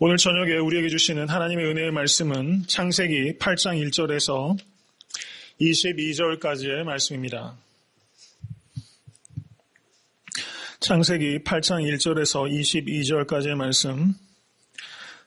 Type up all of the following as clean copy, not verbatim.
오늘 저녁에 우리에게 주시는 하나님의 은혜의 말씀은 창세기 8장 1절에서 22절까지의 말씀입니다. 창세기 8장 1절에서 22절까지의 말씀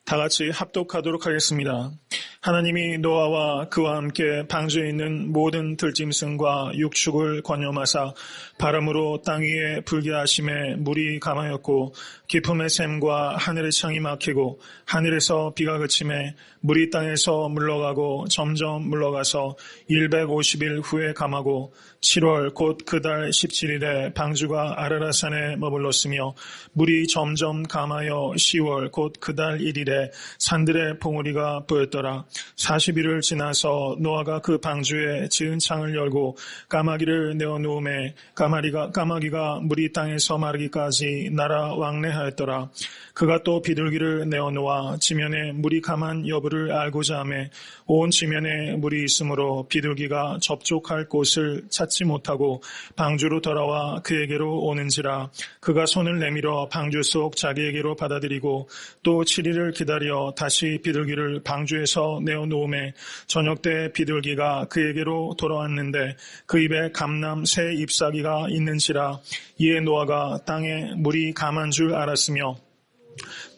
다 같이 합독하도록 하겠습니다. 하나님이 노아와 그와 함께 방주에 있는 모든 들짐승과 육축을 권념하사 바람으로 땅 위에 불게 하심에 물이 감하였고 깊음의 샘과 하늘의 창이 막히고 하늘에서 비가 그침에 물이 땅에서 물러가고 점점 물러가서 150일 후에 감하고 7월 곧 그 달 17일에 방주가 아라랏산에 머물렀으며 물이 점점 감하여 10월 곧 그 달 1일에 산들의 봉우리가 보였더라. 40일을 지나서 노아가 그 방주에 지은 창을 열고 까마귀를 내어놓음에 까마귀가 물이 땅에서 마르기까지 날아 왕래하였더라. 그가 또 비둘기를 내어놓아 지면에 물이 감한 여부를 알고자 하매 온 지면에 물이 있으므로 비둘기가 접촉할 곳을 찾지 못하고 방주로 돌아와 그에게로 오는지라. 그가 손을 내밀어 방주 속 자기에게로 받아들이고 또 7일을 기다려 다시 비둘기를 방주에서 내어놓음에 저녁 때 비둘기가 그에게로 돌아왔는데 그 입에 감람 새 잎사귀가 있는지라. 이에 노아가 땅에 물이 감한 줄 알았으며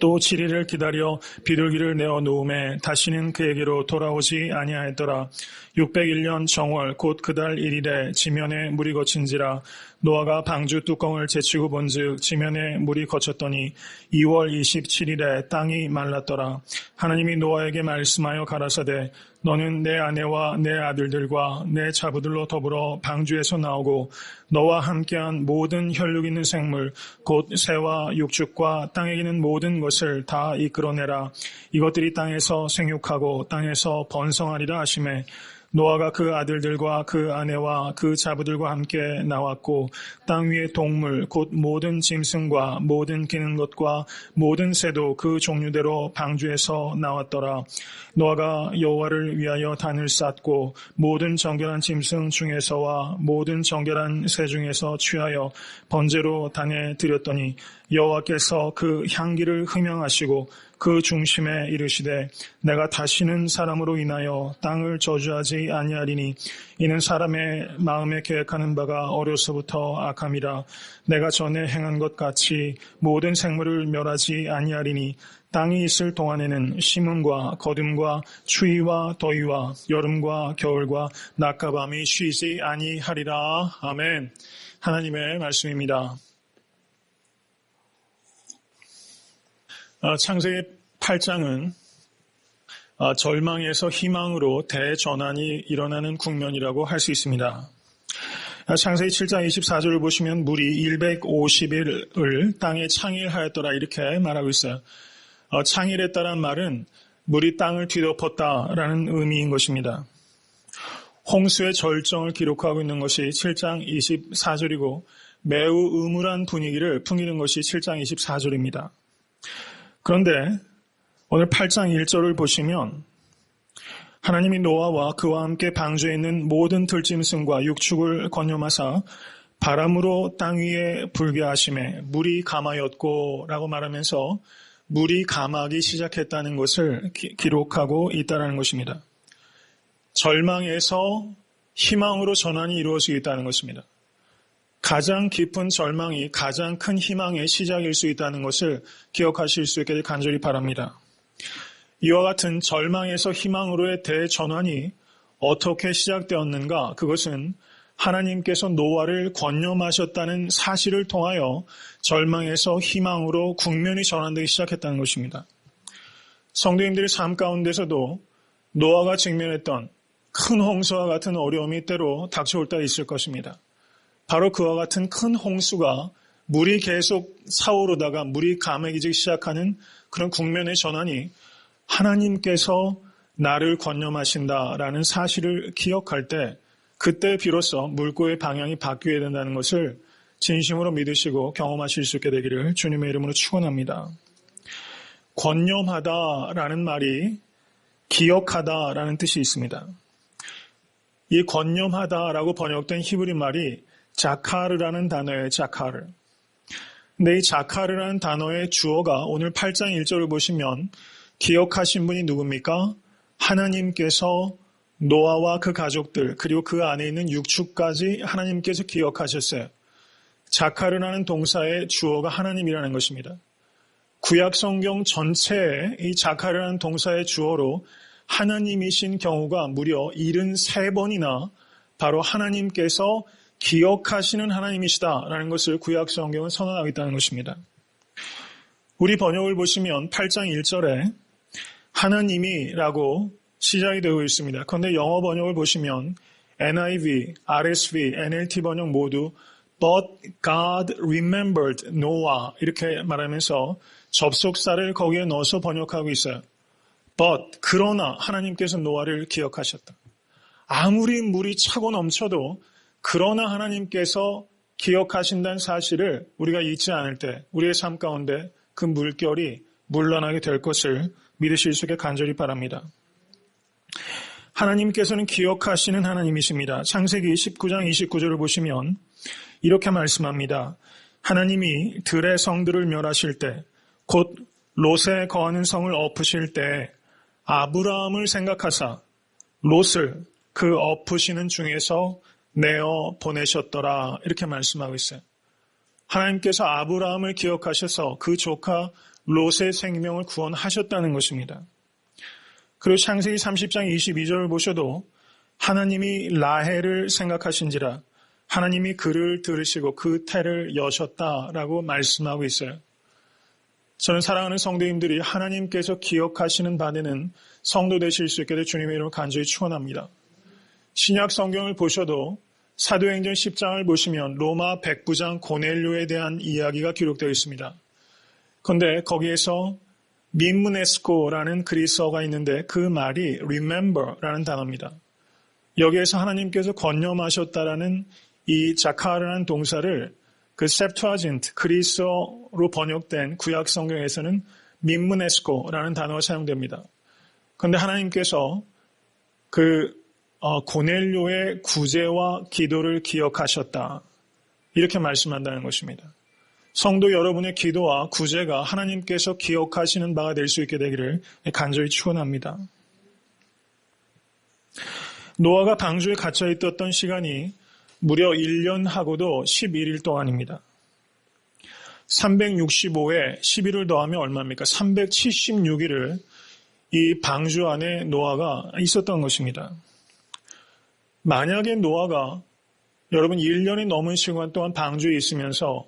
또 7일을 기다려 비둘기를 내어놓음에 다시는 그에게로 돌아오지 아니하였더라. 601년 정월 곧 그 달 1일에 지면에 물이 거친지라. 노아가 방주 뚜껑을 제치고 본즉 지면에 물이 거쳤더니 2월 27일에 땅이 말랐더라. 하나님이 노아에게 말씀하여 가라사대 너는 내 아내와 내 아들들과 내 자부들로 더불어 방주에서 나오고 너와 함께한 모든 혈육 있는 생물 곧 새와 육축과 땅에 기는 모든 것을 다 이끌어내라. 이것들이 땅에서 생육하고 땅에서 번성하리라 하시매 노아가 그 아들들과 그 아내와 그 자부들과 함께 나왔고 땅 위의 동물 곧 모든 짐승과 모든 기는 것과 모든 새도 그 종류대로 방주에서 나왔더라. 노아가 여호와를 위하여 단을 쌓고 모든 정결한 짐승 중에서와 모든 정결한 새 중에서 취하여 번제로 단에 드렸더니 여호와께서 그 향기를 흠양하시고 그 중심에 이르시되 내가 다시는 사람으로 인하여 땅을 저주하지 아니하리니 이는 사람의 마음에 계획하는 바가 어려서부터 악함이라. 내가 전에 행한 것 같이 모든 생물을 멸하지 아니하리니 땅이 있을 동안에는 심음과 거둠과 추위와 더위와 여름과 겨울과 낮과 밤이 쉬지 아니하리라. 아멘. 하나님의 말씀입니다. 창세기 8장은 절망에서 희망으로 대전환이 일어나는 국면이라고 할 수 있습니다. 창세기 7장 24절을 보시면 물이 150일을 땅에 창일하였더라 이렇게 말하고 있어요. 창일했다란 말은 물이 땅을 뒤덮었다라는 의미인 것입니다. 홍수의 절정을 기록하고 있는 것이 7장 24절이고 매우 음울한 분위기를 풍기는 것이 7장 24절입니다. 그런데 오늘 8장 1절을 보시면 하나님이 노아와 그와 함께 방주에 있는 모든 들짐승과 육축을 권념하사 바람으로 땅 위에 불게 하심에 물이 감하였고 라고 말하면서 물이 감하기 시작했다는 것을 기록하고 있다는 것입니다. 절망에서 희망으로 전환이 이루어지고 있다는 것입니다. 가장 깊은 절망이 가장 큰 희망의 시작일 수 있다는 것을 기억하실 수 있게 간절히 바랍니다. 이와 같은 절망에서 희망으로의 대전환이 어떻게 시작되었는가? 그것은 하나님께서 노아를 권념하셨다는 사실을 통하여 절망에서 희망으로 국면이 전환되기 시작했다는 것입니다. 성도님들의 삶 가운데서도 노아가 직면했던 큰 홍수와 같은 어려움이 때로 닥쳐올 때가 있을 것입니다. 바로 그와 같은 큰 홍수가 물이 계속 차오르다가 물이 감해지기 시작하는 그런 국면의 전환이 하나님께서 나를 권념하신다라는 사실을 기억할 때 그때 비로소 물고의 방향이 바뀌어야 된다는 것을 진심으로 믿으시고 경험하실 수 있게 되기를 주님의 이름으로 축원합니다. 권념하다라는 말이 기억하다라는 뜻이 있습니다. 이 권념하다라고 번역된 히브리 말이 자카르라는 단어예요. 자카르. 근데 이 자카르라는 단어의 주어가 오늘 8장 1절을 보시면 기억하신 분이 누굽니까? 하나님께서 노아와 그 가족들 그리고 그 안에 있는 육축까지 하나님께서 기억하셨어요. 자카르라는 동사의 주어가 하나님이라는 것입니다. 구약 성경 전체에 이 자카르라는 동사의 주어로 하나님이신 경우가 무려 73번이나 바로 하나님께서 기억하시는 하나님이시다라는 것을 구약 성경은 선언하고 있다는 것입니다. 우리 번역을 보시면 8장 1절에 하나님이라고 시작이 되고 있습니다. 그런데 영어 번역을 보시면 NIV, RSV, NLT 번역 모두 But God remembered Noah 이렇게 말하면서 접속사를 거기에 넣어서 번역하고 있어요. But 그러나 하나님께서 노아를 기억하셨다. 아무리 물이 차고 넘쳐도 그러나 하나님께서 기억하신다는 사실을 우리가 잊지 않을 때 우리의 삶 가운데 그 물결이 물러나게 될 것을 믿으실 수 있게 간절히 바랍니다. 하나님께서는 기억하시는 하나님이십니다. 창세기 19장 29절을 보시면 이렇게 말씀합니다. 하나님이 들의 성들을 멸하실 때 곧 롯에 거하는 성을 엎으실 때 아브라함을 생각하사 롯을 그 엎으시는 중에서 내어 보내셨더라 이렇게 말씀하고 있어요. 하나님께서 아브라함을 기억하셔서 그 조카 롯의 생명을 구원하셨다는 것입니다. 그리고 창세기 30장 22절을 보셔도 하나님이 라헬을 생각하신지라 하나님이 그를 들으시고 그 태를 여셨다라고 말씀하고 있어요. 저는 사랑하는 성도님들이 하나님께서 기억하시는 바되는 성도 되실 수 있게 될 주님의 이름으로 간절히 축원합니다. 신약 성경을 보셔도 사도행전 10장을 보시면 로마 백부장 고넬료에 대한 이야기가 기록되어 있습니다. 그런데 거기에서 민무네스코라는 그리스어가 있는데 그 말이 remember라는 단어입니다. 여기에서 하나님께서 권념하셨다라는 이 자카르라는 동사를 그 septuagint 그리스어로 번역된 구약 성경에서는 민무네스코라는 단어가 사용됩니다. 그런데 하나님께서 그 고넬료의 구제와 기도를 기억하셨다. 이렇게 말씀한다는 것입니다. 성도 여러분의 기도와 구제가 하나님께서 기억하시는 바가 될 수 있게 되기를 간절히 축원합니다. 노아가 방주에 갇혀 있었던 시간이 무려 1년하고도 11일 동안입니다. 365에 11을 더하면 얼마입니까? 376일을 이 방주 안에 노아가 있었던 것입니다. 만약에 노아가 여러분 1년이 넘은 시간 동안 방주에 있으면서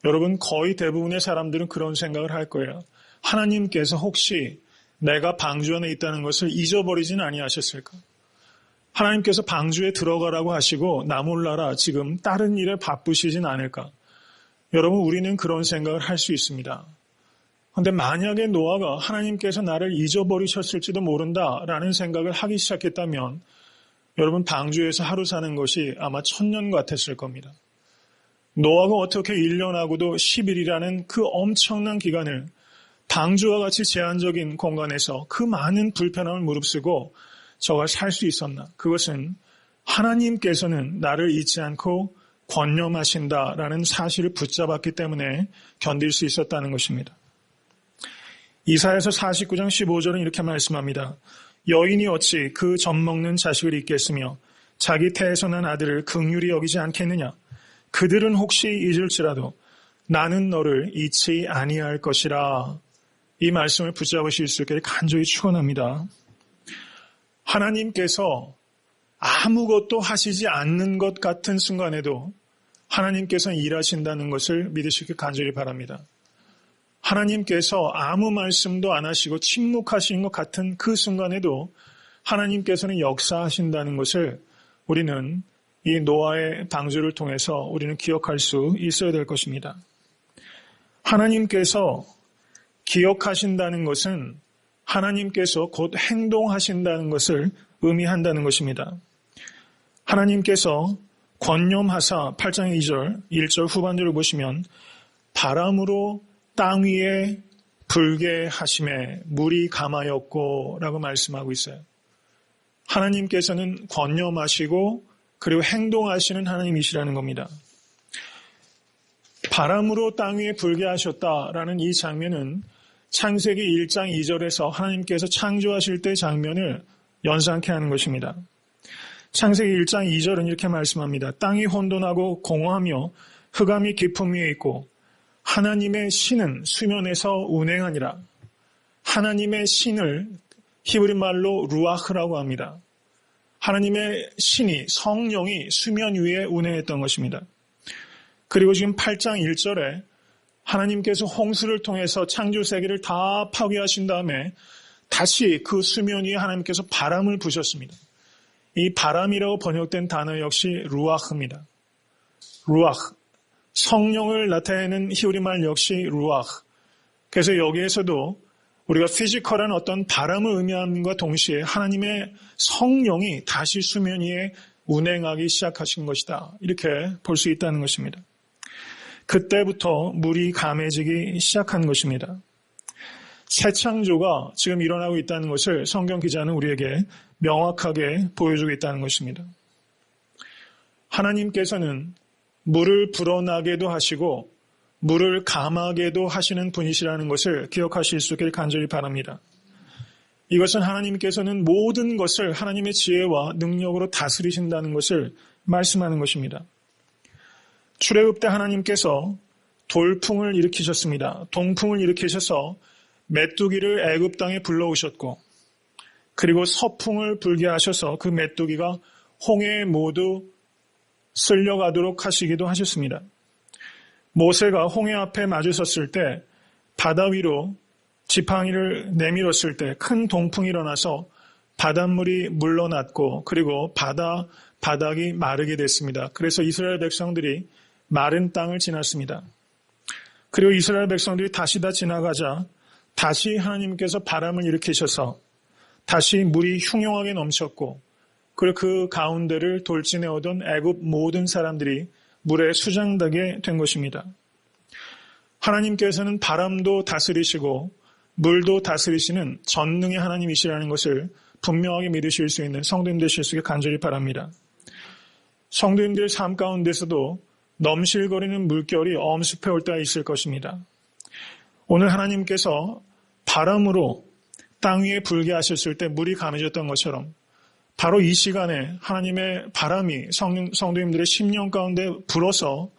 여러분 거의 대부분의 사람들은 그런 생각을 할 거예요. 하나님께서 혹시 내가 방주 안에 있다는 것을 잊어버리진 아니하셨을까? 하나님께서 방주에 들어가라고 하시고 나 몰라라 지금 다른 일에 바쁘시진 않을까? 여러분 우리는 그런 생각을 할 수 있습니다. 그런데 만약에 노아가 하나님께서 나를 잊어버리셨을지도 모른다라는 생각을 하기 시작했다면 여러분 방주에서 하루 사는 것이 아마 1000년 같았을 겁니다. 노아가 어떻게 1년하고도 10일이라는 그 엄청난 기간을 방주와 같이 제한적인 공간에서 그 많은 불편함을 무릅쓰고 저가 살 수 있었나? 그것은 하나님께서는 나를 잊지 않고 권념하신다라는 사실을 붙잡았기 때문에 견딜 수 있었다는 것입니다. 이사야서 49장 15절은 이렇게 말씀합니다. 여인이 어찌 그 젖먹는 자식을 잊겠으며 자기 태에서 난 아들을 긍휼히 여기지 않겠느냐? 그들은 혹시 잊을지라도 나는 너를 잊지 아니할 것이라. 이 말씀을 붙잡으실 수 있기를 간절히 축원합니다. 하나님께서 아무것도 하시지 않는 것 같은 순간에도 하나님께서 일하신다는 것을 믿으시길 간절히 바랍니다. 하나님께서 아무 말씀도 안 하시고 침묵하신 것 같은 그 순간에도 하나님께서는 역사하신다는 것을 우리는 이 노아의 방주를 통해서 우리는 기억할 수 있어야 될 것입니다. 하나님께서 기억하신다는 것은 하나님께서 곧 행동하신다는 것을 의미한다는 것입니다. 하나님께서 권념하사 8장 2절, 1절 후반절을 보시면 바람으로 땅 위에 불게 하심에 물이 감하였고 라고 말씀하고 있어요. 하나님께서는 권념하시고 그리고 행동하시는 하나님이시라는 겁니다. 바람으로 땅 위에 불게 하셨다라는 이 장면은 창세기 1장 2절에서 하나님께서 창조하실 때 장면을 연상케 하는 것입니다. 창세기 1장 2절은 이렇게 말씀합니다. 땅이 혼돈하고 공허하며 흑암이 깊음 위에 있고 하나님의 신은 수면에서 운행하니라. 하나님의 신을 히브리 말로 루아흐라고 합니다. 하나님의 신이 성령이 수면 위에 운행했던 것입니다. 그리고 지금 8장 1절에 하나님께서 홍수를 통해서 창조 세계를 다 파괴하신 다음에 다시 그 수면 위에 하나님께서 바람을 부셨습니다. 이 바람이라고 번역된 단어 역시 루아흐입니다. 루아흐. 성령을 나타내는 히브리 말 역시 루아흐. 그래서 여기에서도 우리가 피지컬한 어떤 바람을 의미함과 동시에 하나님의 성령이 다시 수면 위에 운행하기 시작하신 것이다. 이렇게 볼 수 있다는 것입니다. 그때부터 물이 감해지기 시작한 것입니다. 새 창조가 지금 일어나고 있다는 것을 성경 기자는 우리에게 명확하게 보여주고 있다는 것입니다. 하나님께서는 물을 불어나게도 하시고 물을 감하게도 하시는 분이시라는 것을 기억하실 수 있기를 간절히 바랍니다. 이것은 하나님께서는 모든 것을 하나님의 지혜와 능력으로 다스리신다는 것을 말씀하는 것입니다. 출애굽 때 하나님께서 돌풍을 일으키셨습니다. 동풍을 일으키셔서 메뚜기를 애굽 땅에 불러오셨고 그리고 서풍을 불게 하셔서 그 메뚜기가 홍해에 모두 쓸려가도록 하시기도 하셨습니다. 모세가 홍해 앞에 마주섰을 때 바다 위로 지팡이를 내밀었을 때 큰 동풍이 일어나서 바닷물이 물러났고 그리고 바닥이 마르게 됐습니다. 그래서 이스라엘 백성들이 마른 땅을 지났습니다. 그리고 이스라엘 백성들이 다시 다 지나가자 다시 하나님께서 바람을 일으키셔서 다시 물이 흉용하게 넘쳤고 그리고 그 가운데를 돌진해 오던 애굽 모든 사람들이 물에 수장되게 된 것입니다. 하나님께서는 바람도 다스리시고 물도 다스리시는 전능의 하나님이시라는 것을 분명하게 믿으실 수 있는 성도님 되실 수 있게 간절히 바랍니다. 성도님들의 삶 가운데서도 넘실거리는 물결이 엄습해 올 때가 있을 것입니다. 오늘 하나님께서 바람으로 땅 위에 불게 하셨을 때 물이 감해졌던 것처럼 바로 이 시간에 하나님의 바람이 성도님들의 심령 가운데 불어서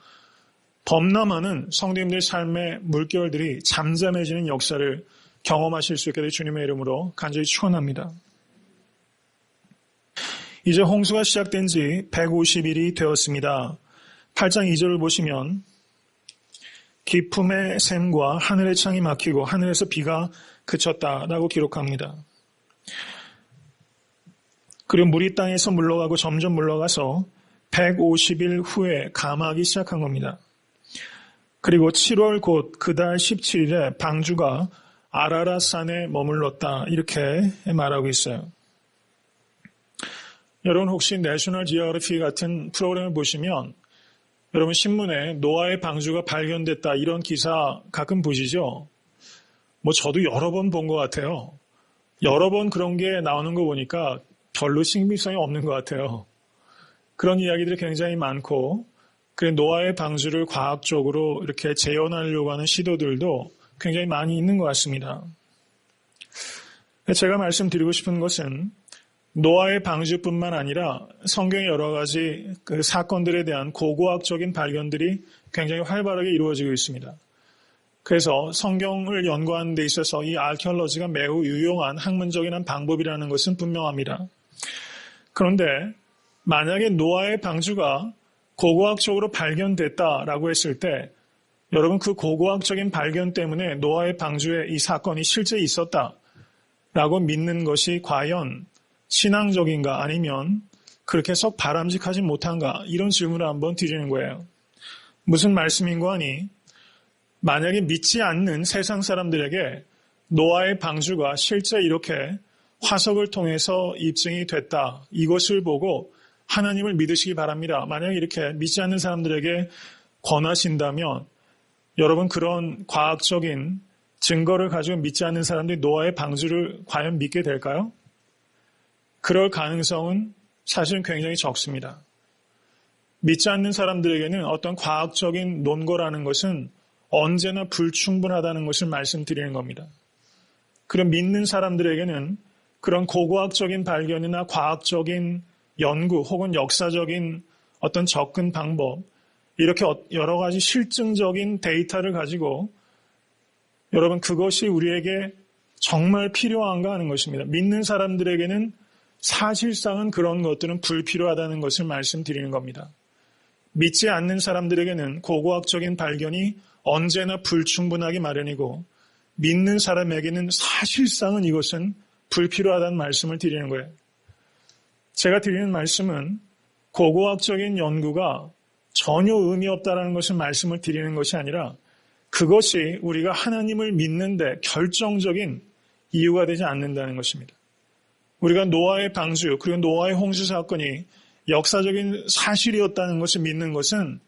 범람하는 성도님들의 삶의 물결들이 잠잠해지는 역사를 경험하실 수 있게 될 주님의 이름으로 간절히 축원합니다. 이제 홍수가 시작된 지 150일이 되었습니다. 8장 2절을 보시면 깊음의 샘과 하늘의 창이 막히고 하늘에서 비가 그쳤다라고 기록합니다. 그리고 물이 땅에서 물러가고 점점 물러가서 150일 후에 감하기 시작한 겁니다. 그리고 7월 곧 그달 17일에 방주가 아라랏산에 머물렀다 이렇게 말하고 있어요. 여러분 혹시 내셔널 지오그래피 같은 프로그램을 보시면 여러분 신문에 노아의 방주가 발견됐다 이런 기사 가끔 보시죠? 저도 여러 번 본 것 같아요. 여러 번 그런 게 나오는 거 보니까 별로 신빙성이 없는 것 같아요. 그런 이야기들이 굉장히 많고 노아의 방주를 과학적으로 이렇게 재현하려고 하는 시도들도 굉장히 많이 있는 것 같습니다. 제가 말씀드리고 싶은 것은 노아의 방주뿐만 아니라 성경의 여러 가지 그 사건들에 대한 고고학적인 발견들이 굉장히 활발하게 이루어지고 있습니다. 그래서 성경을 연구하는 데 있어서 이 아키올로지가 매우 유용한 학문적인 방법이라는 것은 분명합니다. 그런데 만약에 노아의 방주가 고고학적으로 발견됐다라고 했을 때 여러분 그 고고학적인 발견 때문에 노아의 방주에 이 사건이 실제 있었다라고 믿는 것이 과연 신앙적인가 아니면 그렇게 썩 바람직하지 못한가 이런 질문을 한번 드리는 거예요. 무슨 말씀인고 하니 만약에 믿지 않는 세상 사람들에게 노아의 방주가 실제 이렇게 화석을 통해서 입증이 됐다. 이것을 보고 하나님을 믿으시기 바랍니다. 만약에 이렇게 믿지 않는 사람들에게 권하신다면 여러분 그런 과학적인 증거를 가지고 믿지 않는 사람들이 노아의 방주를 과연 믿게 될까요? 그럴 가능성은 사실은 굉장히 적습니다. 믿지 않는 사람들에게는 어떤 과학적인 논거라는 것은 언제나 불충분하다는 것을 말씀드리는 겁니다. 그럼 믿는 사람들에게는 그런 고고학적인 발견이나 과학적인 연구 혹은 역사적인 어떤 접근 방법, 이렇게 여러 가지 실증적인 데이터를 가지고 여러분 그것이 우리에게 정말 필요한가 하는 것입니다. 믿는 사람들에게는 사실상은 그런 것들은 불필요하다는 것을 말씀드리는 겁니다. 믿지 않는 사람들에게는 고고학적인 발견이 언제나 불충분하기 마련이고 믿는 사람에게는 사실상은 이것은 불필요하다는 말씀을 드리는 거예요. 제가 드리는 말씀은 고고학적인 연구가 전혀 의미 없다는 것을 말씀을 드리는 것이 아니라 그것이 우리가 하나님을 믿는데 결정적인 이유가 되지 않는다는 것입니다. 우리가 노아의 방주 그리고 노아의 홍수 사건이 역사적인 사실이었다는 것을 믿는 것은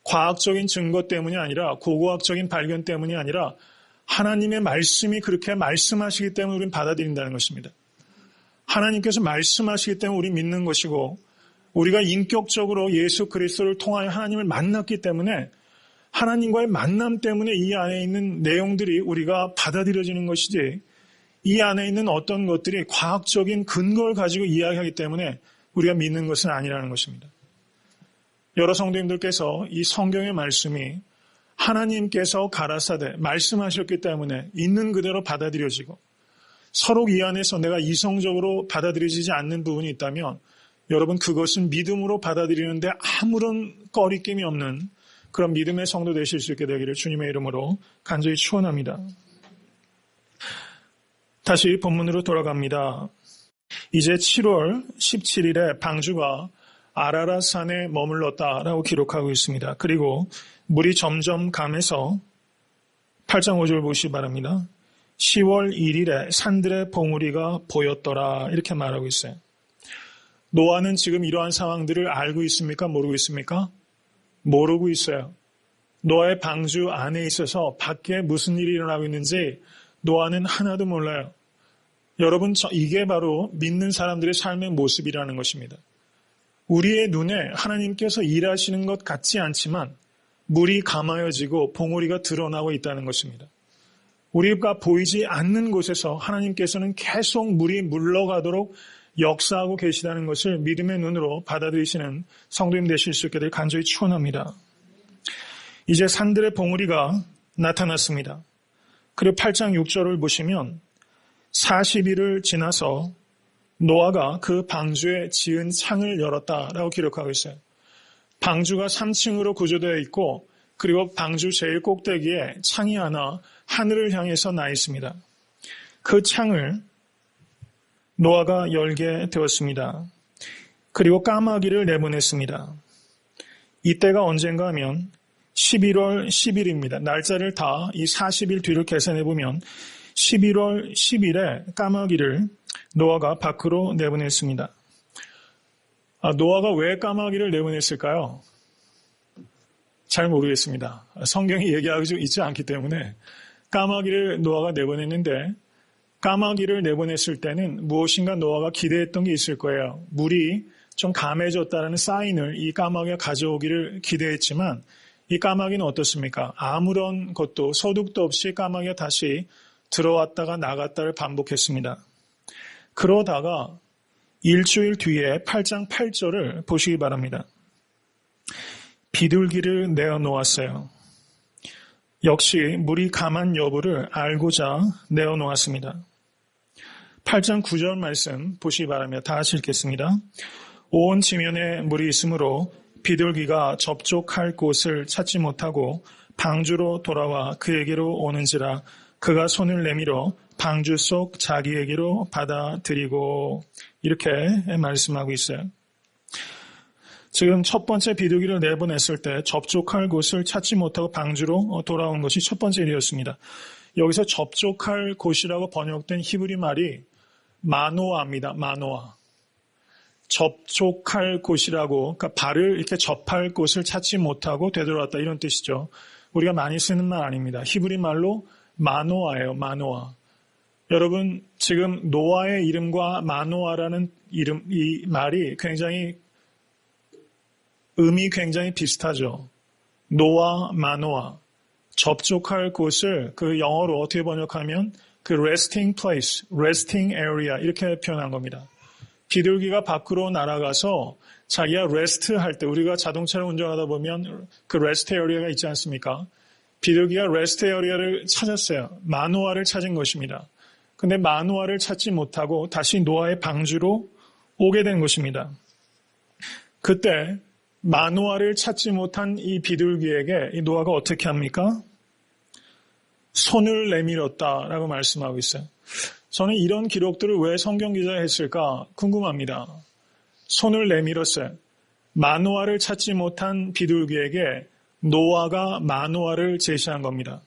과학적인 증거 때문이 아니라 고고학적인 발견 때문이 아니라 하나님의 말씀이 그렇게 말씀하시기 때문에 우리는 받아들인다는 것입니다. 하나님께서 말씀하시기 때문에 우리 믿는 것이고 우리가 인격적으로 예수 그리스도를 통하여 하나님을 만났기 때문에 하나님과의 만남 때문에 이 안에 있는 내용들이 우리가 받아들여지는 것이지 이 안에 있는 어떤 것들이 과학적인 근거를 가지고 이야기하기 때문에 우리가 믿는 것은 아니라는 것입니다. 여러 성도님들께서 이 성경의 말씀이 하나님께서 가라사대 말씀하셨기 때문에 있는 그대로 받아들여지고 서로 이 안에서 내가 이성적으로 받아들여지지 않는 부분이 있다면 여러분 그것은 믿음으로 받아들이는데 아무런 꺼리낌이 없는 그런 믿음의 성도 되실 수 있게 되기를 주님의 이름으로 간절히 축원합니다. 다시 본문으로 돌아갑니다. 이제 7월 17일에 방주가 아라랏산에 머물렀다라고 기록하고 있습니다. 그리고 물이 점점 감해서 8장 5절 보시기 바랍니다. 10월 1일에 산들의 봉우리가 보였더라 이렇게 말하고 있어요. 노아는 지금 이러한 상황들을 알고 있습니까? 모르고 있습니까? 모르고 있어요. 노아의 방주 안에 있어서 밖에 무슨 일이 일어나고 있는지 노아는 하나도 몰라요. 여러분 이게 바로 믿는 사람들의 삶의 모습이라는 것입니다. 우리의 눈에 하나님께서 일하시는 것 같지 않지만 물이 감아여지고 봉우리가 드러나고 있다는 것입니다. 우리가 보이지 않는 곳에서 하나님께서는 계속 물이 물러가도록 역사하고 계시다는 것을 믿음의 눈으로 받아들이시는 성도님 되실 수 있게 될 간절히 축원합니다. 이제 산들의 봉우리가 나타났습니다. 그리고 8장 6절을 보시면 40일을 지나서 노아가 그 방주에 지은 창을 열었다라고 기록하고 있어요. 방주가 3층으로 구조되어 있고 그리고 방주 제일 꼭대기에 창이 하나 하늘을 향해서 나 있습니다. 그 창을 노아가 열게 되었습니다. 그리고 까마귀를 내보냈습니다. 이때가 언젠가 하면 11월 10일입니다. 날짜를 다 이 40일 뒤를 계산해 보면 11월 10일에 까마귀를 노아가 밖으로 내보냈습니다. 노아가 왜 까마귀를 내보냈을까요? 잘 모르겠습니다. 성경이 얘기하고 있지 않기 때문에 까마귀를 노아가 내보냈는데 까마귀를 내보냈을 때는 무엇인가 노아가 기대했던 게 있을 거예요. 물이 좀 감해졌다는 사인을 이 까마귀가 가져오기를 기대했지만 이 까마귀는 어떻습니까? 아무런 것도 소득도 없이 까마귀가 다시 들어왔다가 나갔다를 반복했습니다. 그러다가 일주일 뒤에 8장 8절을 보시기 바랍니다. 비둘기를 내어놓았어요. 역시 물이 감한 여부를 알고자 내어놓았습니다. 8장 9절 말씀 보시기 바랍니다. 다 같이 읽겠습니다. 온 지면에 물이 있으므로 비둘기가 접촉할 곳을 찾지 못하고 방주로 돌아와 그에게로 오는지라 그가 손을 내밀어 방주 속 자기에게로 받아들이고 이렇게 말씀하고 있어요. 지금 첫 번째 비둘기를 내보냈을 때 접촉할 곳을 찾지 못하고 방주로 돌아온 것이 첫 번째 일이었습니다. 여기서 접촉할 곳이라고 번역된 히브리 말이 마노아입니다. 마노아. 접촉할 곳이라고, 그러니까 발을 이렇게 접할 곳을 찾지 못하고 되돌아왔다 이런 뜻이죠. 우리가 많이 쓰는 말 아닙니다. 히브리 말로 마노아예요. 마노아. 여러분 지금 노아의 이름과 마노아라는 이름, 이 말이 굉장히 의미 굉장히 비슷하죠. 노아, 마노아. 접촉할 곳을 그 영어로 어떻게 번역하면 그 resting place, resting area 이렇게 표현한 겁니다. 비둘기가 밖으로 날아가서 자기가 rest 할 때 우리가 자동차를 운전하다 보면 그 rest area가 있지 않습니까? 비둘기가 rest area를 찾았어요. 마노아를 찾은 것입니다. 근데 마노아를 찾지 못하고 다시 노아의 방주로 오게 된 것입니다. 그때 마노아를 찾지 못한 이 비둘기에게 이 노아가 어떻게 합니까? 손을 내밀었다라고 말씀하고 있어요. 저는 이런 기록들을 왜 성경 기자가 했을까 궁금합니다. 손을 내밀었어요. 마노아를 찾지 못한 비둘기에게 노아가 마노아를 제시한 겁니다.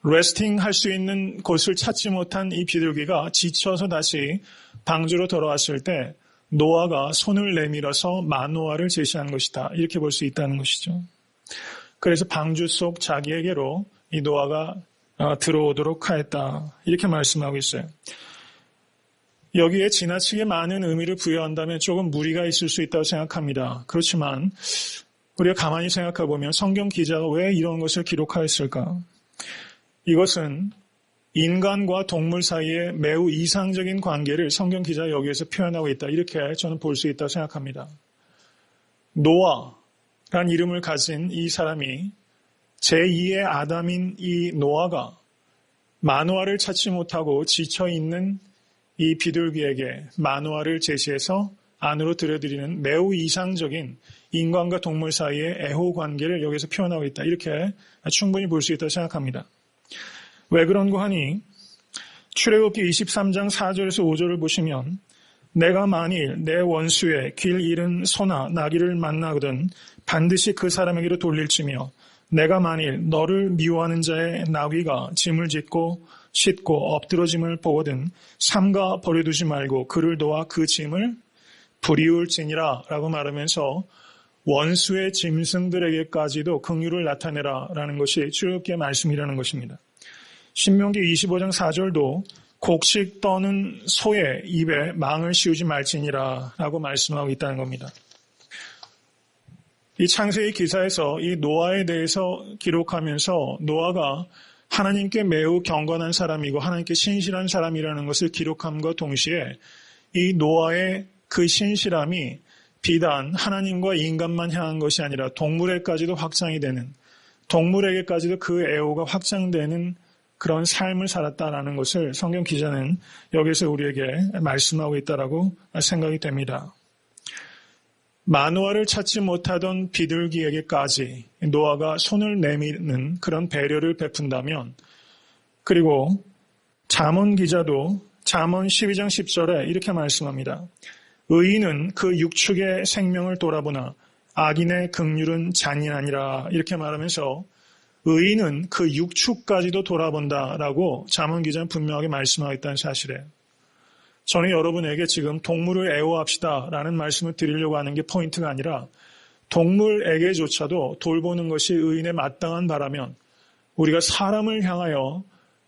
레스팅 할 수 있는 곳을 찾지 못한 이 비둘기가 지쳐서 다시 방주로 돌아왔을 때 노아가 손을 내밀어서 마노아를 제시한 것이다. 이렇게 볼 수 있다는 것이죠. 그래서 방주 속 자기에게로 이 노아가 들어오도록 하였다. 이렇게 말씀하고 있어요. 여기에 지나치게 많은 의미를 부여한다면 조금 무리가 있을 수 있다고 생각합니다. 그렇지만 우리가 가만히 생각해 보면 성경 기자가 왜 이런 것을 기록하였을까? 이것은 인간과 동물 사이에 매우 이상적인 관계를 성경 기자가 여기에서 표현하고 있다. 이렇게 저는 볼 수 있다고 생각합니다. 노아란 이름을 가진 이 사람이 제2의 아담인 이 노아가 마노아를 찾지 못하고 지쳐있는 이 비둘기에게 마노아를 제시해서 안으로 들여드리는 매우 이상적인 인간과 동물 사이의 애호 관계를 여기서 표현하고 있다. 이렇게 충분히 볼 수 있다고 생각합니다. 왜 그런고 하니 출애굽기 23장 4절에서 5절을 보시면 내가 만일 내 원수의 길 잃은 소나 나귀를 만나거든 반드시 그 사람에게로 돌릴지며 내가 만일 너를 미워하는 자의 나귀가 짐을 짓고 싣고 엎드러짐을 보거든 삼가 버려두지 말고 그를 도와 그 짐을 불이울지니라 라고 말하면서 원수의 짐승들에게까지도 긍휼을 나타내라 라는 것이 출애굽기의 말씀이라는 것입니다. 신명기 25장 4절도 곡식 떠는 소의 입에 망을 씌우지 말지니라 라고 말씀하고 있다는 겁니다. 이 창세기 기사에서 이 노아에 대해서 기록하면서 노아가 하나님께 매우 경건한 사람이고 하나님께 신실한 사람이라는 것을 기록함과 동시에 이 노아의 그 신실함이 비단 하나님과 인간만 향한 것이 아니라 동물에게까지도 확장이 되는, 동물에게까지도 그 애호가 확장되는 그런 삶을 살았다라는 것을 성경 기자는 여기서 우리에게 말씀하고 있다라고 생각이 됩니다. 마노아를 찾지 못하던 비둘기에게까지 노아가 손을 내미는 그런 배려를 베푼다면, 그리고 잠언 기자도 잠언 12장 10절에 이렇게 말씀합니다. 의인은 그 육축의 생명을 돌아보나 악인의 긍휼은 잔인하니라. 이렇게 말하면서 의인은 그 육축까지도 돌아본다라고 잠언 기자는 분명하게 말씀하고 있다는 사실이에요. 저는 여러분에게 지금 동물을 애호합시다라는 말씀을 드리려고 하는 게 포인트가 아니라 동물에게조차도 돌보는 것이 의인의 마땅한 바라면 우리가 사람을 향하여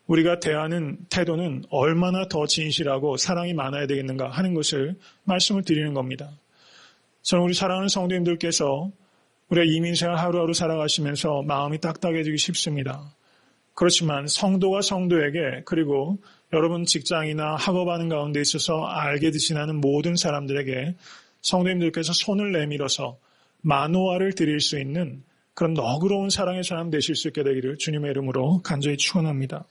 우리가 대하는 태도는 얼마나 더 진실하고 사랑이 많아야 되겠는가 하는 것을 말씀을 드리는 겁니다. 저는 우리 사랑하는 성도님들께서 우리가 이민생활 하루하루 살아가시면서 마음이 딱딱해지기 쉽습니다. 그렇지만 성도가 성도에게, 그리고 여러분 직장이나 학업하는 가운데 있어서 알게 지나는 모든 사람들에게 성도님들께서 손을 내밀어서 마노아를 드릴 수 있는 그런 너그러운 사랑의 사람 되실 수 있게 되기를 주님의 이름으로 간절히 축원합니다.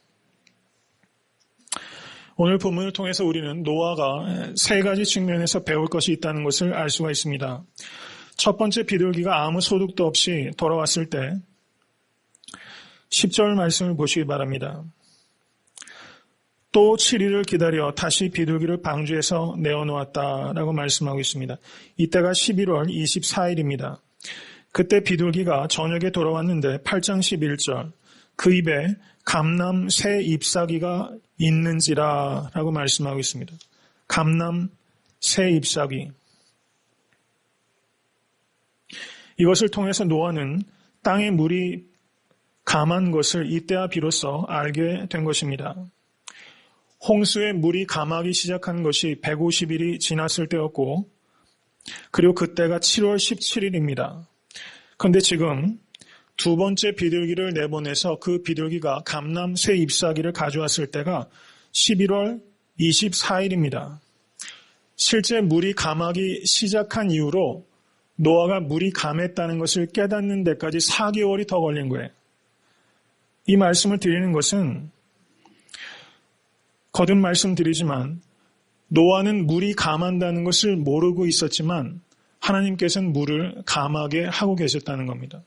오늘 본문을 통해서 우리는 노아가 세 가지 측면에서 배울 것이 있다는 것을 알 수가 있습니다. 첫 번째, 비둘기가 아무 소득도 없이 돌아왔을 때 10절 말씀을 보시기 바랍니다. 또 7일을 기다려 다시 비둘기를 방주에서 내어놓았다라고 말씀하고 있습니다. 이때가 11월 24일입니다. 그때 비둘기가 저녁에 돌아왔는데 8장 11절 그 입에 감람 새 잎사귀가 있는지라 라고 말씀하고 있습니다. 감람 새 잎사귀. 이것을 통해서 노아는 땅의 물이 감한 것을 이때야 비로소 알게 된 것입니다. 홍수의 물이 감하기 시작한 것이 150일이 지났을 때였고 그리고 그때가 7월 17일입니다. 그런데 지금 두 번째 비둘기를 내보내서 그 비둘기가 감람 새 잎사귀를 가져왔을 때가 11월 24일입니다. 실제 물이 감하기 시작한 이후로 노아가 물이 감했다는 것을 깨닫는 데까지 4개월이 더 걸린 거예요. 이 말씀을 드리는 것은 거듭 말씀드리지만 노아는 물이 감한다는 것을 모르고 있었지만 하나님께서는 물을 감하게 하고 계셨다는 겁니다.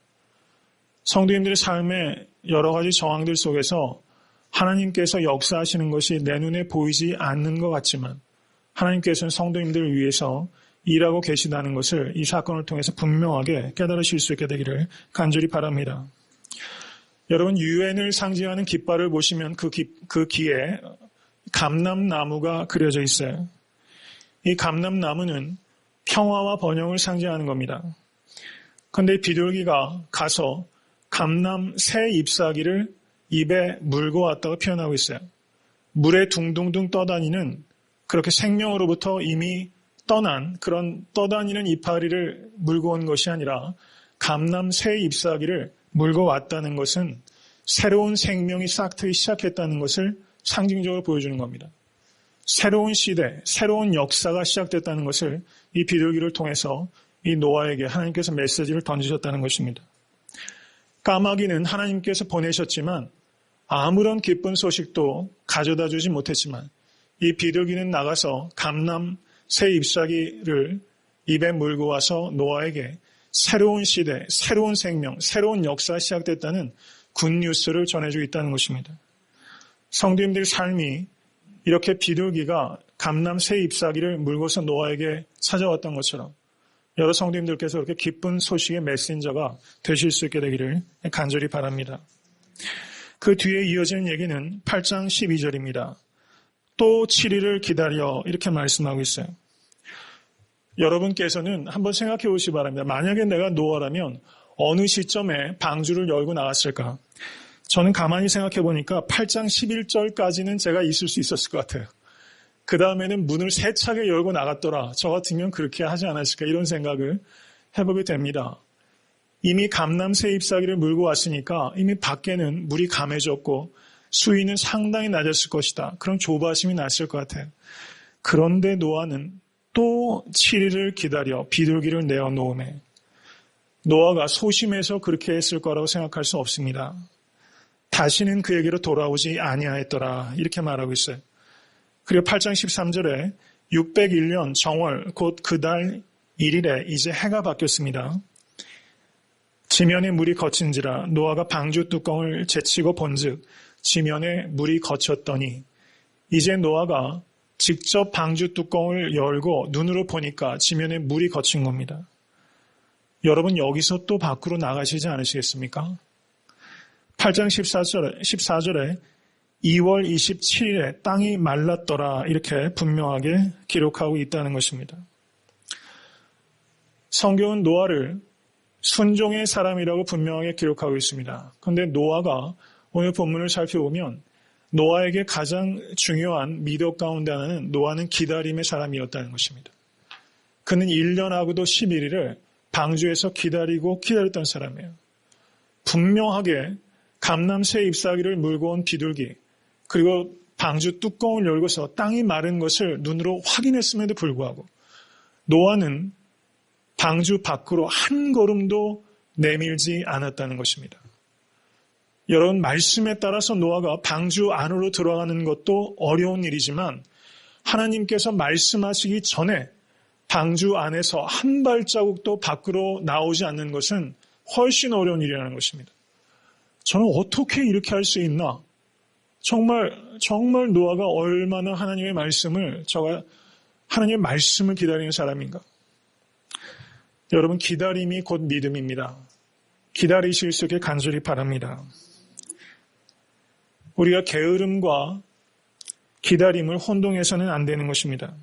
성도님들의 삶의 여러 가지 정황들 속에서 하나님께서 역사하시는 것이 내 눈에 보이지 않는 것 같지만 하나님께서는 성도님들을 위해서 일하고 계시다는 것을 이 사건을 통해서 분명하게 깨달으실 수 있게 되기를 간절히 바랍니다. 여러분, 유엔을 상징하는 깃발을 보시면 그 기에 감람나무가 그려져 있어요. 이 감람나무는 평화와 번영을 상징하는 겁니다. 그런데 비둘기가 가서 감람 새 잎사귀를 입에 물고 왔다고 표현하고 있어요. 물에 둥둥둥 떠다니는 그렇게 생명으로부터 이미 떠난 그런 떠다니는 이파리를 물고 온 것이 아니라 감람 새 잎사귀를 물고 왔다는 것은 새로운 생명이 싹트기 시작했다는 것을 상징적으로 보여주는 겁니다. 새로운 시대, 새로운 역사가 시작됐다는 것을 이 비둘기를 통해서 이 노아에게 하나님께서 메시지를 던지셨다는 것입니다. 까마귀는 하나님께서 보내셨지만 아무런 기쁜 소식도 가져다 주지 못했지만 이 비둘기는 나가서 감람 새 잎사귀를 입에 물고 와서 노아에게 새로운 시대, 새로운 생명, 새로운 역사가 시작됐다는 굿뉴스를 전해주고 있다는 것입니다. 성도님들의 삶이 이렇게 비둘기가 감람 새 잎사귀를 물고서 노아에게 찾아왔던 것처럼 여러 성도님들께서 그렇게 기쁜 소식의 메신저가 되실 수 있게 되기를 간절히 바랍니다. 그 뒤에 이어지는 얘기는 8장 12절입니다. 또 7일을 기다려 이렇게 말씀하고 있어요. 여러분께서는 한번 생각해 보시기 바랍니다. 만약에 내가 노아라면 어느 시점에 방주를 열고 나갔을까? 저는 가만히 생각해 보니까 8장 11절까지는 제가 있을 수 있었을 것 같아요. 그 다음에는 문을 세차게 열고 나갔더라. 저 같으면 그렇게 하지 않았을까 이런 생각을 해보게 됩니다. 이미 감람 새 잎사귀를 물고 왔으니까 이미 밖에는 물이 감해졌고 수위는 상당히 낮았을 것이다. 그런 조바심이 났을 것 같아요. 그런데 노아는 또 7일을 기다려 비둘기를 내어 놓으매 노아가 소심해서 그렇게 했을 거라고 생각할 수 없습니다. 다시는 그에게로 돌아오지 아니하였더라 이렇게 말하고 있어요. 그리고 8장 13절에 601년 정월 곧 그 달 1일에 이제 해가 바뀌었습니다. 지면에 물이 거친지라 노아가 방주 뚜껑을 제치고 본즉 지면에 물이 거쳤더니 이제 노아가 직접 방주 뚜껑을 열고 눈으로 보니까 지면에 물이 거친 겁니다. 여러분 여기서 또 밖으로 나가시지 않으시겠습니까? 8장 14절에 2월 27일에 땅이 말랐더라 이렇게 분명하게 기록하고 있다는 것입니다. 성경은 노아를 순종의 사람이라고 분명하게 기록하고 있습니다. 그런데 노아가 오늘 본문을 살펴보면 노아에게 가장 중요한 미덕 가운데 하나는 노아는 기다림의 사람이었다는 것입니다. 그는 1년하고도 11일을 방주에서 기다렸던 사람이에요. 분명하게 감람 새 잎사귀를 물고 온 비둘기 그리고 방주 뚜껑을 열고서 땅이 마른 것을 눈으로 확인했음에도 불구하고 노아는 방주 밖으로 한 걸음도 내밀지 않았다는 것입니다. 여러분 말씀에 따라서 노아가 방주 안으로 들어가는 것도 어려운 일이지만 하나님께서 말씀하시기 전에 방주 안에서 한 발자국도 밖으로 나오지 않는 것은 훨씬 어려운 일이라는 것입니다. 저는 어떻게 이렇게 할 수 있나? 정말 노아가 얼마나 하나님의 말씀을 기다리는 사람인가? 여러분 기다림이 곧 믿음입니다. 기다리실 수 있게 간절히 바랍니다. 우리가 게으름과 기다림을 혼동해서는 안 되는 것입니다.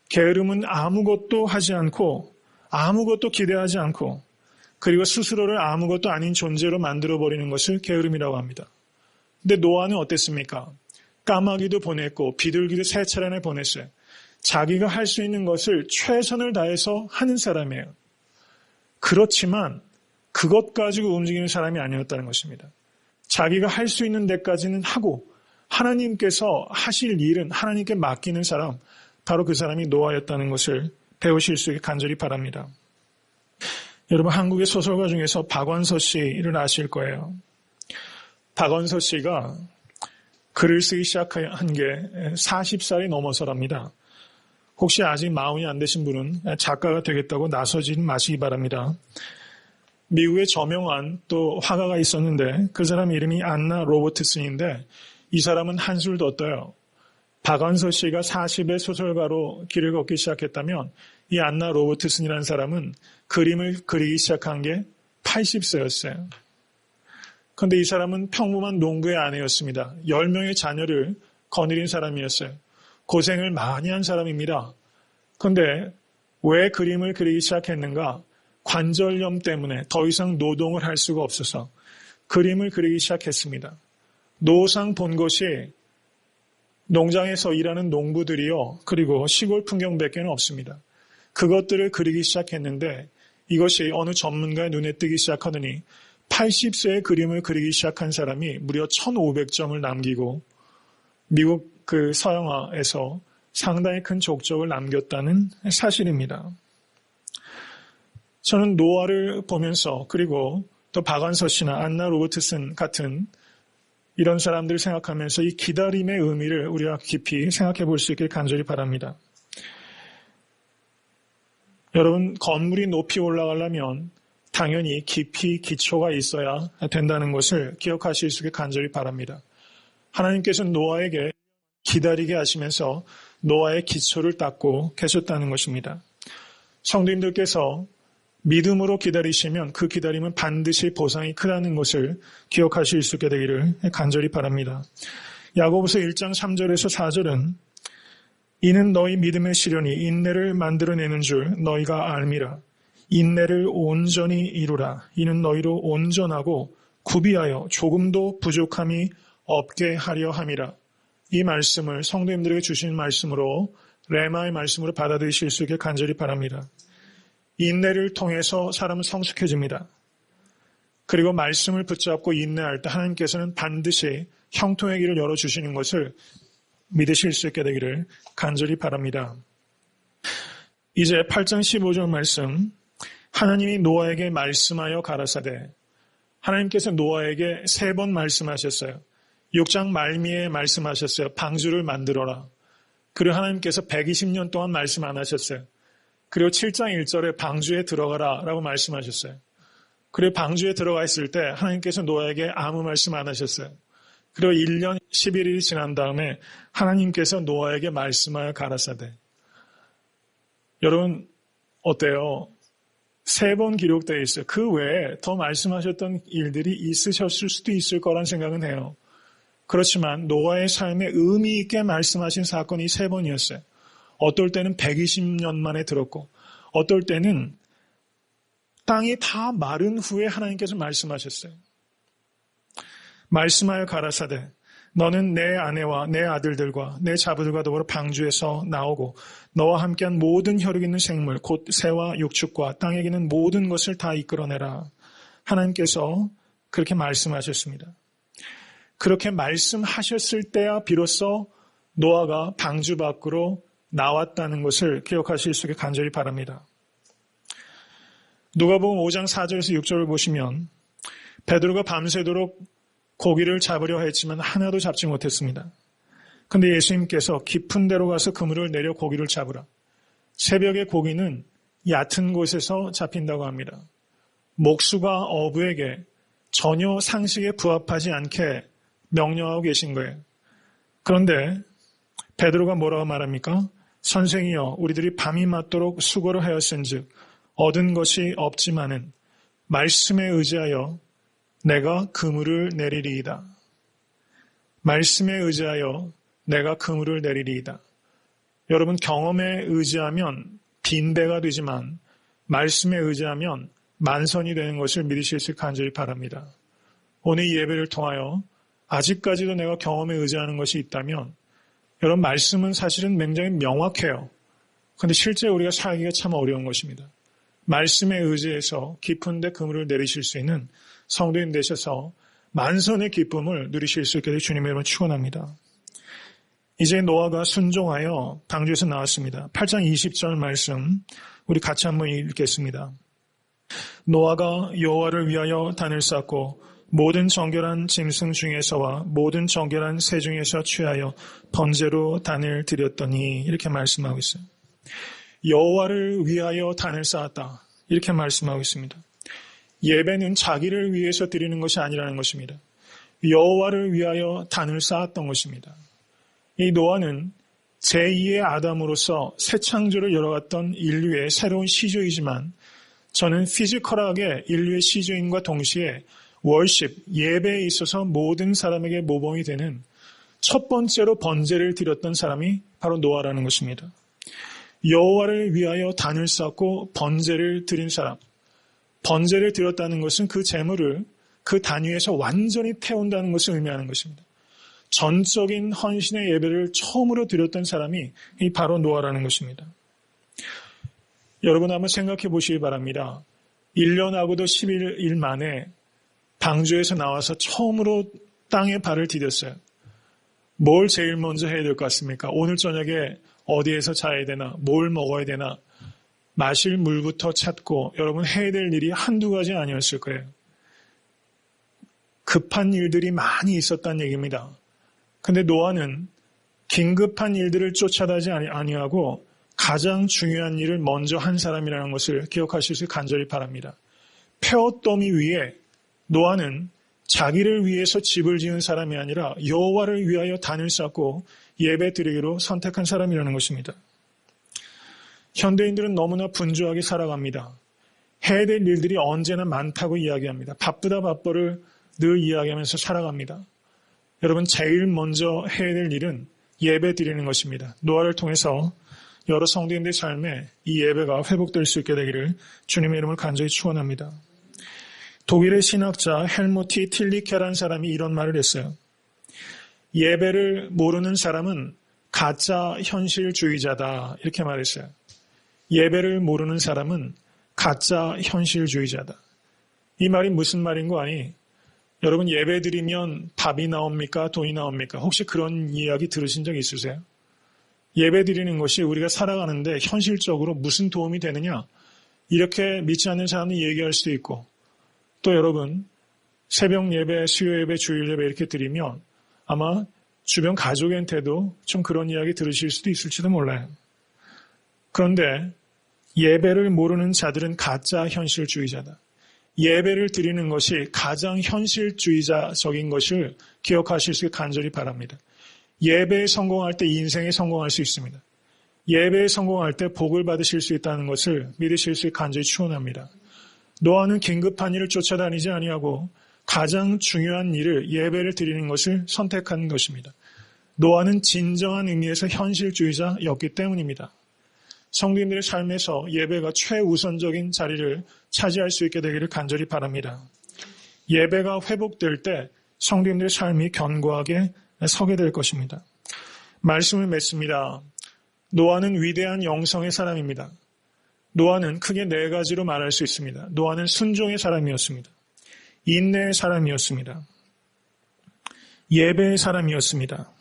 게으름은 아무것도 하지 않고 아무것도 기대하지 않고 그리고 스스로를 아무것도 아닌 존재로 만들어버리는 것을 게으름이라고 합니다. 근데 노아는 어땠습니까? 까마귀도 보냈고 비둘기도 세 차례나 보냈어요. 자기가 할 수 있는 것을 최선을 다해서 하는 사람이에요. 그렇지만 그것 가지고 움직이는 사람이 아니었다는 것입니다. 자기가 할 수 있는 데까지는 하고 하나님께서 하실 일은 하나님께 맡기는 사람, 바로 그 사람이 노아였다는 것을 배우실 수 있게 간절히 바랍니다. 여러분, 한국의 소설가 중에서 박완서 씨를 아실 거예요. 박완서 씨가 글을 쓰기 시작한 게 40살이 넘어서랍니다. 혹시 아직 마흔이 안 되신 분은 작가가 되겠다고 나서지 마시기 바랍니다. 미국의 저명한 또 화가가 있었는데 그 사람 이름이 안나 로버트슨인데 이 사람은 한술 더 떠요. 박완서 씨가 40의 소설가로 길을 걷기 시작했다면 이 안나 로버트슨이라는 사람은 그림을 그리기 시작한 게 80세였어요. 그런데 이 사람은 평범한 농부의 아내였습니다. 10명의 자녀를 거느린 사람이었어요. 고생을 많이 한 사람입니다. 그런데 왜 그림을 그리기 시작했는가? 관절염 때문에 더 이상 노동을 할 수가 없어서 그림을 그리기 시작했습니다. 노상 본 것이 농장에서 일하는 농부들이요. 그리고 시골 풍경밖에 없습니다. 그것들을 그리기 시작했는데 이것이 어느 전문가의 눈에 뜨기 시작하더니 80세의 그림을 그리기 시작한 사람이 무려 1500점을 남기고 미국 그 서양화에서 상당히 큰 족적을 남겼다는 사실입니다. 저는 노아를 보면서 그리고 또 박완서 씨나 안나 로버트슨 같은 이런 사람들을 생각하면서 이 기다림의 의미를 우리가 깊이 생각해 볼 수 있길 간절히 바랍니다. 여러분, 건물이 높이 올라가려면 당연히 깊이 기초가 있어야 된다는 것을 기억하실 수 있게 간절히 바랍니다. 하나님께서는 노아에게 기다리게 하시면서 노아의 기초를 닦고 계셨다는 것입니다. 성도님들께서 믿음으로 기다리시면 그 기다림은 반드시 보상이 크다는 것을 기억하실 수 있게 되기를 간절히 바랍니다. 야고보서 1장 3절에서 4절은 이는 너희 믿음의 시련이 인내를 만들어내는 줄 너희가 알미라. 인내를 온전히 이루라. 이는 너희로 온전하고 구비하여 조금도 부족함이 없게 하려 함이라. 이 말씀을 성도님들에게 주신 말씀으로 레마의 말씀으로 받아들이실 수 있게 간절히 바랍니다. 인내를 통해서 사람은 성숙해집니다. 그리고 말씀을 붙잡고 인내할 때 하나님께서는 반드시 형통의 길을 열어주시는 것을 믿으실 수 있게 되기를 간절히 바랍니다. 이제 8장 15절 말씀, 하나님이 노아에게 말씀하여 가라사대. 하나님께서 노아에게 3번 말씀하셨어요. 6장 말미에 말씀하셨어요. 방주를 만들어라. 그리고 하나님께서 120년 동안 말씀 안 하셨어요. 그리고 7장 1절에 방주에 들어가라 라고 말씀하셨어요. 그리고 방주에 들어가 있을 때 하나님께서 노아에게 아무 말씀 안 하셨어요. 그리고 1년 11일이 지난 다음에 하나님께서 노아에게 말씀하여 가라사대. 여러분 어때요? 3번 기록되어 있어요. 그 외에 더 말씀하셨던 일들이 있으셨을 수도 있을 거란 생각은 해요. 그렇지만 노아의 삶에 의미 있게 말씀하신 사건이 3번이었어요. 어떨 때는 120년 만에 들었고 어떨 때는 땅이 다 마른 후에 하나님께서 말씀하셨어요. 말씀하여 가라사대 너는 내 아내와 내 아들들과 내 자부들과 더불어 방주에서 나오고 너와 함께한 모든 혈육 있는 생물 곧 새와 육축과 땅에 기는 모든 것을 다 이끌어내라. 하나님께서 그렇게 말씀하셨습니다. 그렇게 말씀하셨을 때야 비로소 노아가 방주 밖으로 나왔다는 것을 기억하실 수 있게 간절히 바랍니다. 누가복음 5장 4절에서 6절을 보시면 베드로가 밤새도록 고기를 잡으려 했지만 하나도 잡지 못했습니다. 그런데 예수님께서 깊은 데로 가서 그물을 내려 고기를 잡으라. 새벽에 고기는 얕은 곳에서 잡힌다고 합니다. 목수가 어부에게 전혀 상식에 부합하지 않게 명령하고 계신 거예요. 그런데 베드로가 뭐라고 말합니까? 선생이여 우리들이 밤이 맞도록 수고를 하였은즉 얻은 것이 없지만은 말씀에 의지하여 내가 그물을 내리리이다. 말씀에 의지하여 내가 그물을 내리리이다. 여러분 경험에 의지하면 빈배가 되지만 말씀에 의지하면 만선이 되는 것을 믿으실 수 있게 간절히 바랍니다. 오늘 이 예배를 통하여 아직까지도 내가 경험에 의지하는 것이 있다면 여러분, 말씀은 사실은 굉장히 명확해요. 그런데 실제 우리가 살기가 참 어려운 것입니다. 말씀에 의지해서 깊은 데 그물을 내리실 수 있는 성도인 되셔서 만선의 기쁨을 누리실 수 있게 될 주님의 이름으로 축원합니다. 이제 노아가 순종하여 방주에서 나왔습니다. 8장 20절 말씀 우리 같이 한번 읽겠습니다. 노아가 여호와를 위하여 단을 쌓고 모든 정결한 짐승 중에서와 모든 정결한 새 중에서 취하여 번제로 단을 드렸더니 이렇게 말씀하고 있어요. 여호와를 위하여 단을 쌓았다. 이렇게 말씀하고 있습니다. 예배는 자기를 위해서 드리는 것이 아니라는 것입니다. 여호와를 위하여 단을 쌓았던 것입니다. 이 노아는 제2의 아담으로서 새 창조를 열어갔던 인류의 새로운 시조이지만 저는 피지컬하게 인류의 시조임과 동시에 월십, 예배에 있어서 모든 사람에게 모범이 되는 첫 번째로 번제를 드렸던 사람이 바로 노아라는 것입니다. 여호와를 위하여 단을 쌓고 번제를 드린 사람, 번제를 드렸다는 것은 그 제물을 그 단 위에서 완전히 태운다는 것을 의미하는 것입니다. 전적인 헌신의 예배를 처음으로 드렸던 사람이 바로 노아라는 것입니다. 여러분 한번 생각해 보시기 바랍니다. 1년하고도 11일 만에 방주에서 나와서 처음으로 땅에 발을 디뎠어요. 뭘 제일 먼저 해야 될 것 같습니까? 오늘 저녁에 어디에서 자야 되나, 뭘 먹어야 되나, 마실 물부터 찾고 여러분 해야 될 일이 한두 가지 아니었을 거예요. 급한 일들이 많이 있었다는 얘기입니다. 근데 노아는 긴급한 일들을 쫓아다니지 아니하고 가장 중요한 일을 먼저 한 사람이라는 것을 기억하실 수 간절히 바랍니다. 폐허더미 위에 노아는 자기를 위해서 집을 지은 사람이 아니라 여호와를 위하여 단을 쌓고 예배 드리기로 선택한 사람이라는 것입니다. 현대인들은 너무나 분주하게 살아갑니다. 해야 될 일들이 언제나 많다고 이야기합니다. 바쁘다 바빠를 늘 이야기하면서 살아갑니다. 여러분 제일 먼저 해야 될 일은 예배 드리는 것입니다. 노아를 통해서 여러 성도인들의 삶에 이 예배가 회복될 수 있게 되기를 주님의 이름을 간절히 축원합니다. 독일의 신학자 헬무트 틸리케라는 사람이 이런 말을 했어요. 예배를 모르는 사람은 가짜 현실주의자다. 이렇게 말했어요. 예배를 모르는 사람은 가짜 현실주의자다. 이 말이 무슨 말인 거 아니? 여러분 예배 드리면 밥이 나옵니까? 돈이 나옵니까? 혹시 그런 이야기 들으신 적 있으세요? 예배 드리는 것이 우리가 살아가는데 현실적으로 무슨 도움이 되느냐? 이렇게 믿지 않는 사람이 얘기할 수도 있고 또 여러분 새벽 예배, 수요 예배, 주일 예배 이렇게 드리면 아마 주변 가족한테도 좀 그런 이야기 들으실 수도 있을지도 몰라요. 그런데 예배를 모르는 자들은 가짜 현실주의자다. 예배를 드리는 것이 가장 현실주의자적인 것을 기억하실 수 있게 간절히 바랍니다. 예배에 성공할 때 인생에 성공할 수 있습니다. 예배에 성공할 때 복을 받으실 수 있다는 것을 믿으실 수 있게 간절히 축원합니다. 노아는 긴급한 일을 쫓아다니지 아니하고 가장 중요한 일을 예배를 드리는 것을 선택한 것입니다. 노아는 진정한 의미에서 현실주의자였기 때문입니다. 성도인들의 삶에서 예배가 최우선적인 자리를 차지할 수 있게 되기를 간절히 바랍니다. 예배가 회복될 때 성도인들의 삶이 견고하게 서게 될 것입니다. 말씀을 맺습니다. 노아는 위대한 영성의 사람입니다. 노아는 크게 네 가지로 말할 수 있습니다. 노아는 순종의 사람이었습니다. 인내의 사람이었습니다. 예배의 사람이었습니다.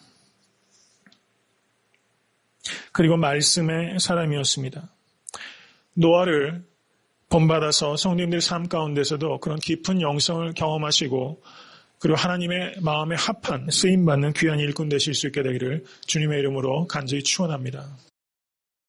그리고 말씀의 사람이었습니다. 노아를 본받아서 성도님들의 삶 가운데서도 그런 깊은 영성을 경험하시고 그리고 하나님의 마음에 합한 쓰임받는 귀한 일꾼 되실 수 있게 되기를 주님의 이름으로 간절히 축원합니다.